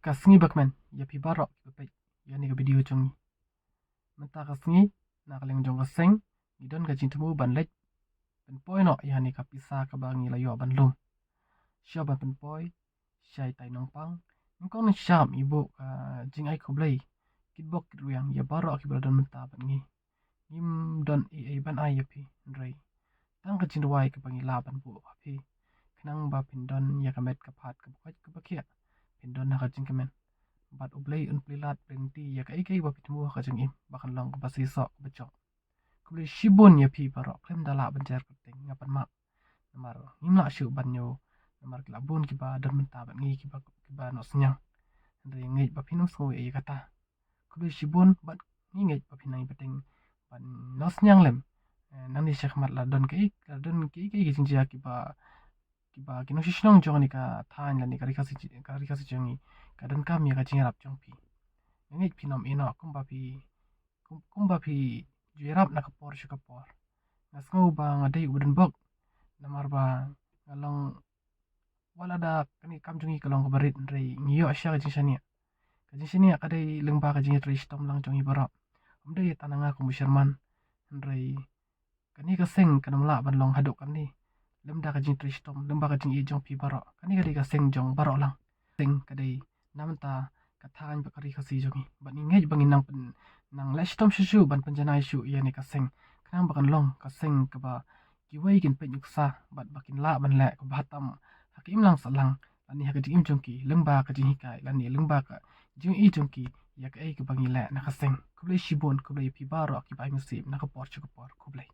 Kasngi bakman ya pi barok pe yani ka video chungi menta kasngi na kaleng jong kaseng gidon ka jintemu ban lek pen poi no yani ka pisa ka bangi la yo ban lum sya ban pen poi syai tai nong pang ngkong ni syam ibu ka jing ai khoblei kitbok ruyang ya barok ki badan menta ban ngi ngim don ai ban ai ya pi ndrei tang ka jindwai ka bangi la ban bu pi knang ba pindon ya ka met ka phat ka bukat ka bakia pindon na ka jing kemen bat ublei un plilat penti ya kai kai ba pitmu ka jeng im bakan long ka basi sok bejok kubli shibun ya pi barok klem dala banjar kuting ngapan mak namar ngimla shu banyo namar klabun ki ba dan menta ban ngi ki ba no senyang ndre ngai ba pinus ko e kata kubli shibun bat ngi ngai ba pinai beteng ban no senyang lem nang ni syakmat la don kai ki jinjia ki ba kino shishnong jong ni ka than la ni ka rikasi jongi kadang kami ka jingrap jong pi ngit pinom ino kumba pi jirap na kapor shu kapor ngasngau ba ngadai udan bok namar ba ngalong wala da kani kam jongi kalong ka barit ndrei ngiyo asya ka jinsania kadai lengba ka jingit rish tom lang jongi barap umdai tananga ku musharman ndrei kani ka seng kanam la ban long hadok kani lemda ka jing trish tom lemba ka jing i jong pi barok kani kadai ka seng jong barok lang seng kadai namta kathan bakari khasi jongi ban ingej bangin nang pen nang lashtom shu ban panjanai shu yani ka seng kanang bakan long ka seng ka ba kiwai kin pen yuksa bat bakin la ban le ka batam hakim lang salang ani ha ka jing jongki lengba ka jing hikai lani lengba ka jing i jongki ya ka ai ka bangi le na ka seng kublai shibon kublai pi barok ki bai musib na ka por chu ka por kublai